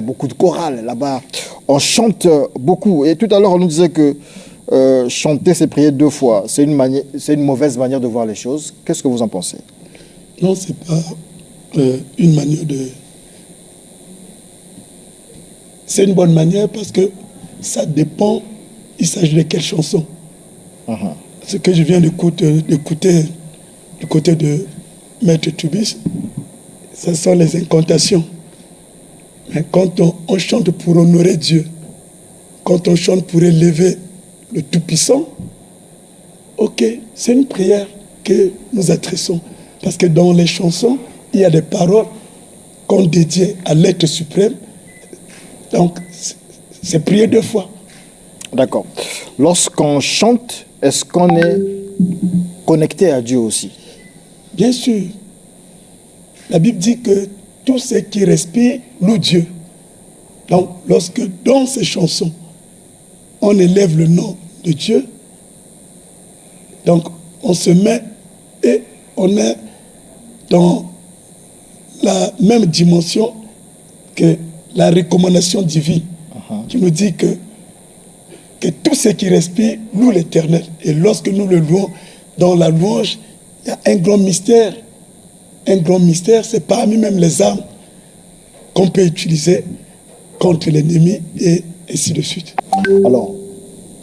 beaucoup de chorales là-bas. On chante beaucoup. Et tout à l'heure, on nous disait que chanter, c'est prier 2 fois. C'est une mauvaise manière de voir les choses. Qu'est-ce que vous en pensez? Non, ce n'est pas une manière de... C'est une bonne manière parce que ça dépend, il s'agit de quelle chanson. Ce que je viens d'écouter du côté de Maître Tubis, ce sont les incantations. Mais quand on chante pour honorer Dieu, quand on chante pour élever le Tout-Puissant, ok, c'est une prière que nous adressons. Parce que dans les chansons, il y a des paroles qu'on dédie à l'être suprême. Donc, c'est prier 2 fois. D'accord. Lorsqu'on chante, est-ce qu'on est connecté à Dieu aussi? Bien sûr. La Bible dit que tout ce qui respire loue Dieu. Donc, lorsque dans ces chansons, on élève le nom de Dieu, donc on se met et on est dans la même dimension que la recommandation divine qui nous dit que tout ce qui respire loue l'Éternel. Et lorsque nous le louons, dans la louange, il y a un grand mystère. Un grand mystère, c'est parmi même les armes qu'on peut utiliser contre l'ennemi et ainsi de suite. Alors,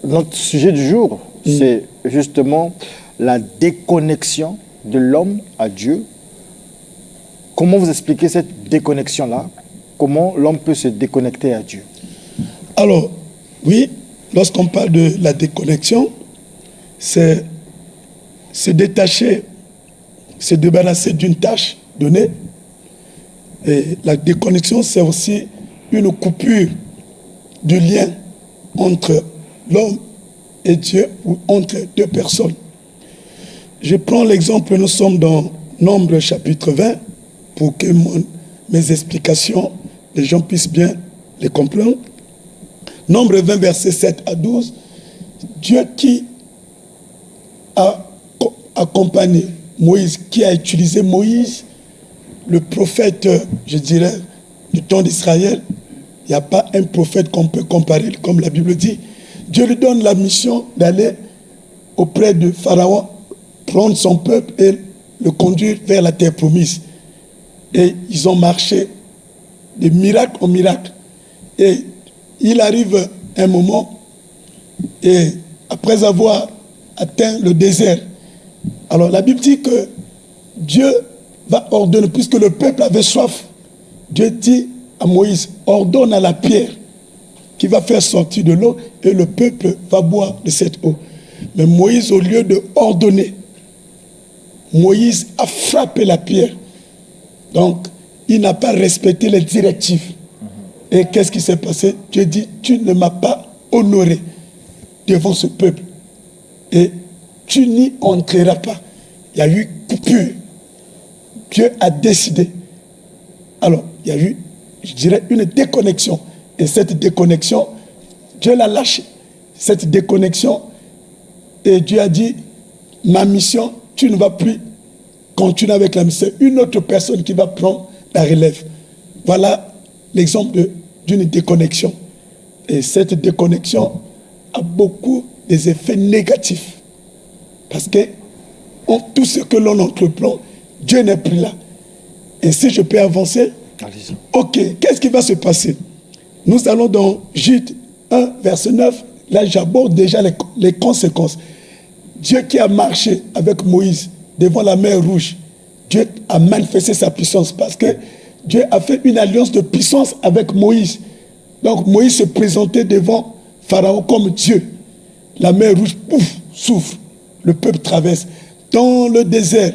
notre sujet du jour, c'est justement la déconnexion de l'homme à Dieu. Comment vous expliquez cette déconnexion-là? Comment l'homme peut se déconnecter à Dieu? Alors, oui, lorsqu'on parle de la déconnexion, c'est se détacher, se débarrasser d'une tâche donnée. Et la déconnexion, c'est aussi une coupure du lien entre l'homme et Dieu ou entre 2 personnes. Je prends l'exemple, nous sommes dans Nombre chapitre 20, pour que mes explications, les gens puissent bien les comprendre. Nombre 20, versets 7 à 12, Dieu qui a accompagné Moïse, qui a utilisé Moïse, le prophète, je dirais, du temps d'Israël. Il n'y a pas un prophète qu'on peut comparer, comme la Bible dit. Dieu lui donne la mission d'aller auprès de Pharaon, prendre son peuple et le conduire vers la terre promise. Et ils ont marché de miracle en miracle. Et il arrive un moment, et après avoir atteint le désert, alors la Bible dit que Dieu va ordonner, puisque le peuple avait soif, Dieu dit à Moïse, ordonne à la pierre qui va faire sortir de l'eau et le peuple va boire de cette eau. Mais Moïse, au lieu de ordonner, Moïse a frappé la pierre. Donc, il n'a pas respecté les directives. Et qu'est-ce qui s'est passé? Dieu dit, tu ne m'as pas honoré devant ce peuple. Et tu n'y entreras pas. Il y a eu coupure. Dieu a décidé. Alors, il y a eu, je dirais, une déconnexion. Et cette déconnexion, Dieu l'a lâchée. Cette déconnexion, et Dieu a dit, ma mission, tu ne vas plus continuer avec la mission. Une autre personne qui va prendre la relève. Voilà l'exemple d'une déconnexion. Et cette déconnexion a beaucoup des effets négatifs. Parce que tout ce que l'on entreprend, Dieu n'est plus là. Et si je peux avancer, ok, qu'est-ce qui va se passer? Nous allons dans Jude 1, verset 9. Là, j'aborde déjà les conséquences. Dieu qui a marché avec Moïse devant la mer Rouge, Dieu a manifesté sa puissance parce que Dieu a fait une alliance de puissance avec Moïse. Donc Moïse se présentait devant Pharaon comme Dieu. La mer Rouge, pouf, souffle. Le peuple traverse. Dans le désert,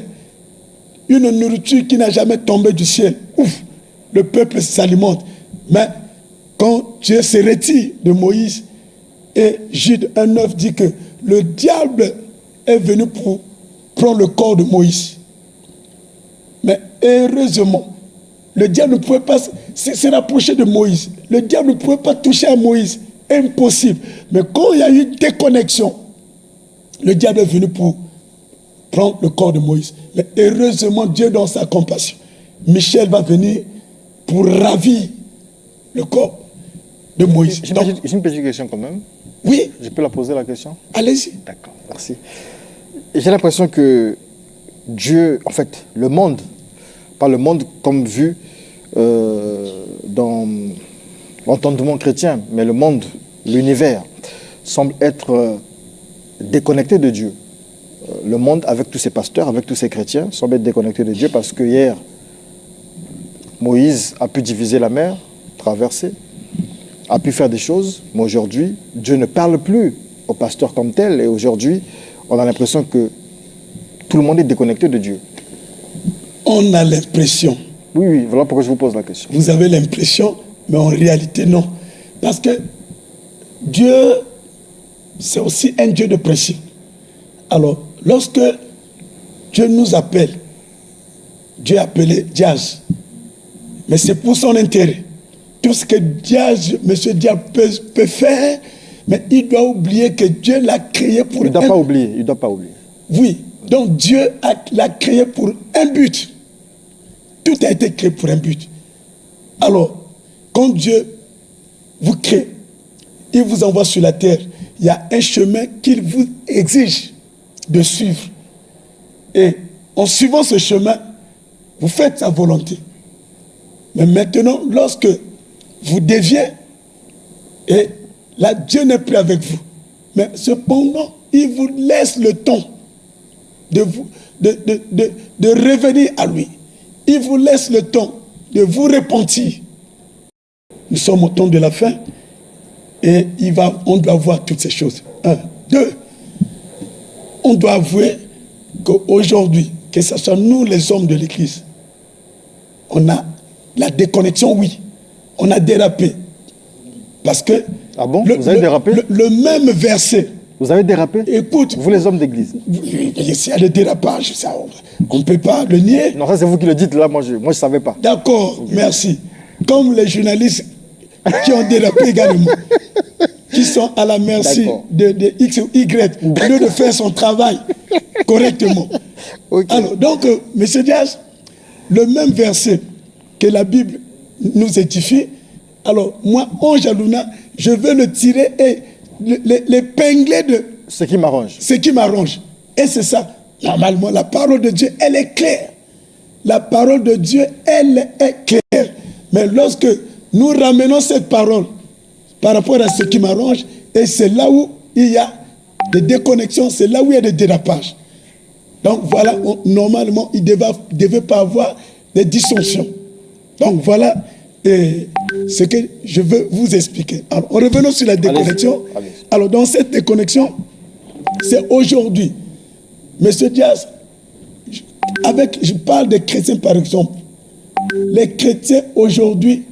une nourriture qui n'a jamais tombé du ciel. Ouf, le peuple s'alimente. Mais quand Dieu se retire de Moïse, et Jude 1,9 dit que le diable est venu pour prendre le corps de Moïse. Mais heureusement, le diable ne pouvait pas se rapprocher de Moïse. Le diable ne pouvait pas toucher à Moïse. Impossible. Mais quand il y a eu déconnexion, le diable est venu pour prendre le corps de Moïse. Mais heureusement, Dieu dans sa compassion, Michel va venir pour ravir le corps de Moïse. J'ai Donc, une petite question quand même. oui, Je peux la poser la question? allez-y. D'accord, merci. J'ai l'impression que Dieu, en fait, le monde, pas le monde comme vu dans l'entendement chrétien, mais le monde, l'univers, semble être déconnecté de Dieu. Le monde, avec tous ses pasteurs, avec tous ses chrétiens, semble être déconnecté de Dieu parce que hier, Moïse a pu diviser la mer, traverser, a pu faire des choses, mais aujourd'hui, Dieu ne parle plus aux pasteurs comme tel, et aujourd'hui, on a l'impression que tout le monde est déconnecté de Dieu. On a l'impression. Oui, oui, voilà pourquoi je vous pose la question. Vous avez l'impression, mais en réalité, non. Parce que Dieu, c'est aussi un Dieu de principe. Alors, lorsque Dieu nous appelle, Dieu a appelé Diaz, mais c'est pour son intérêt. Tout ce que Diaz, M. Diaz peut faire, mais il doit oublier que Dieu l'a créé pour... Il ne doit pas oublier, il ne doit pas oublier. Oui, donc Dieu l'a créé pour un but. Tout a été créé pour un but. Alors, quand Dieu vous crée, il vous envoie sur la terre, il y a un chemin qu'il vous exige de suivre. Et en suivant ce chemin, vous faites sa volonté. Mais maintenant, lorsque vous déviez, et là, Dieu n'est plus avec vous. Mais cependant, il vous laisse le temps de revenir à lui. Il vous laisse le temps de vous repentir. Nous sommes au temps de la fin et on doit voir toutes ces choses. 1, 2, on doit avouer qu'aujourd'hui, que ce soit nous les hommes de l'Église, on a la déconnexion, oui. On a dérapé. Parce que... Ah bon? Vous avez dérapé? Le même verset. Vous avez dérapé? Écoute... Vous les hommes d'église? Il y a le dérapage, ça, on ne peut pas le nier. Non, ça c'est vous qui le dites, là, moi je ne savais pas. D'accord, merci. Comme les journalistes qui ont dérapé également, qui sont à la merci de X ou Y, au lieu de faire son travail correctement. Okay. Alors, donc, M. Diaz, le même verset que la Bible nous édifie, alors moi, Ange Aluna, je veux le tirer et l'épingler de... Ce qui m'arrange. Ce qui m'arrange. Et c'est ça. Normalement, la parole de Dieu, elle est claire. La parole de Dieu, elle est claire. Mais lorsque nous ramenons cette parole par rapport à ce qui m'arrange, et c'est là où il y a des déconnexions, c'est là où il y a des dérapages. Donc voilà, normalement, il ne devait pas avoir des dissensions. Donc voilà ce que je veux vous expliquer. Alors, revenons sur la déconnexion. Allez-y. Alors, dans cette déconnexion, c'est aujourd'hui. Monsieur Diaz, je parle des chrétiens par exemple. Les chrétiens aujourd'hui,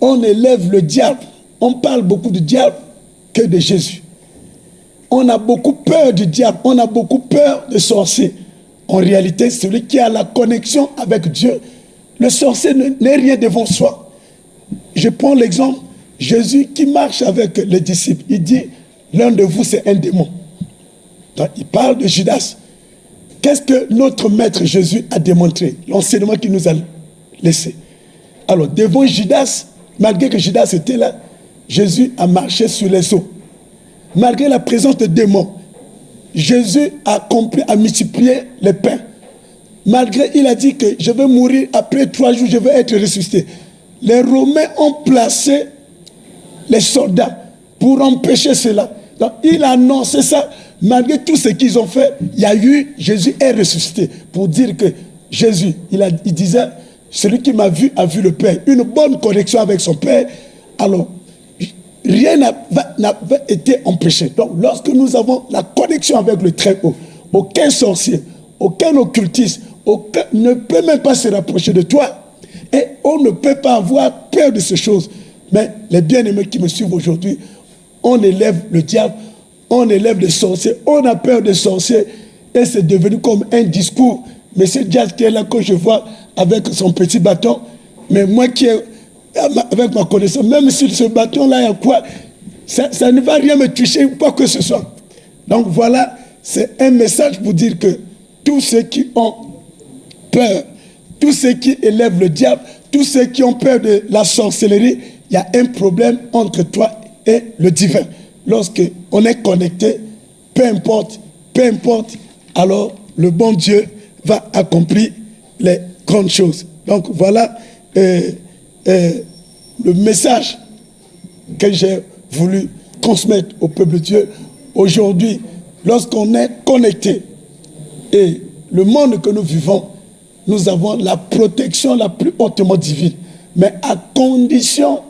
on élève le diable. On parle beaucoup du diable que de Jésus. On a beaucoup peur du diable. On a beaucoup peur des sorciers. En réalité, celui qui a la connexion avec Dieu, le sorcier n'est rien devant soi. Je prends l'exemple, Jésus qui marche avec les disciples. Il dit, l'un de vous c'est un démon. Donc, il parle de Judas. Qu'est-ce que notre maître Jésus a démontré? L'enseignement qu'il nous a laissé. Alors, devant Judas, malgré que Judas était là, Jésus a marché sur les eaux. Malgré la présence de démons, Jésus a multiplié les pains. Malgré, il a dit que je vais mourir, après 3 jours, je vais être ressuscité. Les Romains ont placé les soldats pour empêcher cela. Donc, il a annoncé ça. Malgré tout ce qu'ils ont fait, il y a eu, Jésus est ressuscité. Pour dire que Jésus, il disait, celui qui m'a vu a vu le Père. Une bonne connexion avec son Père. Alors, rien n'avait été empêché. Donc, lorsque nous avons la connexion avec le Très-Haut, aucun sorcier, aucun occultiste, aucun ne peut même pas se rapprocher de toi. Et on ne peut pas avoir peur de ces choses. Mais les bien-aimés qui me suivent aujourd'hui, on élève le diable, on élève les sorciers, on a peur des sorciers, et c'est devenu comme un discours. Monsieur Diaz qui est là, quand je vois avec son petit bâton, mais moi qui ai, avec ma connaissance, même sur ce bâton-là, il y a quoi? Ça ne va rien me toucher, quoi que ce soit. Donc voilà, c'est un message pour dire que tous ceux qui ont peur, tous ceux qui élèvent le diable, tous ceux qui ont peur de la sorcellerie, il y a un problème entre toi et le divin. Lorsque on est connecté, peu importe, alors le bon Dieu va accomplir les grandes choses. Donc voilà le message que j'ai voulu transmettre au peuple de Dieu. Aujourd'hui, lorsqu'on est connecté et le monde que nous vivons, nous avons la protection la plus hautement divine, mais à condition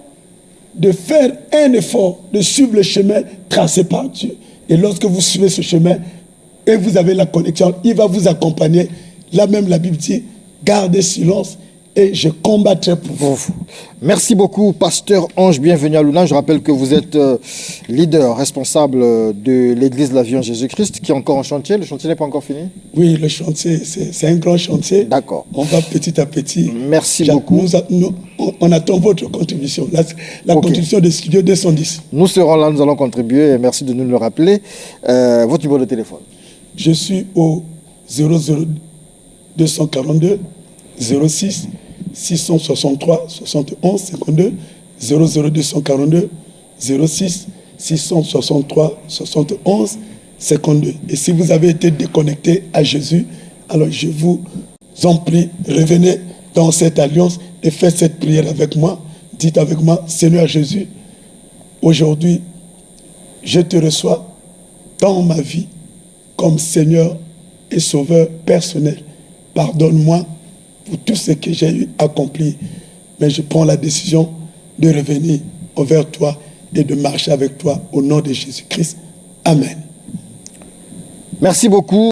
de faire un effort, de suivre le chemin tracé par Dieu. Et lorsque vous suivez ce chemin et vous avez la connexion, il va vous accompagner. Là même la Bible dit, gardez silence et je combattrai pour vous. Merci beaucoup, pasteur Ange. Bienvenue à Luna. Je rappelle que vous êtes leader, responsable de l'église de la Vie en Jésus-Christ, qui est encore en chantier. Le chantier n'est pas encore fini? Oui, le chantier, c'est un grand chantier. D'accord. On va petit à petit. Merci beaucoup. On attend votre contribution, la contribution de Studio 210. Nous serons là, nous allons contribuer. Et merci de nous le rappeler. Votre numéro de téléphone? Je suis au 00242 06 663 71 52 00242 06 663 71 52. Et si vous avez été déconnecté à Jésus, alors je vous en prie, revenez dans cette alliance et faites cette prière avec moi. Dites avec moi, Seigneur Jésus, aujourd'hui, je te reçois dans ma vie comme Seigneur et Sauveur personnel. Pardonne-moi pour tout ce que j'ai eu accompli, mais je prends la décision de revenir envers toi et de marcher avec toi au nom de Jésus-Christ. Amen. Merci beaucoup.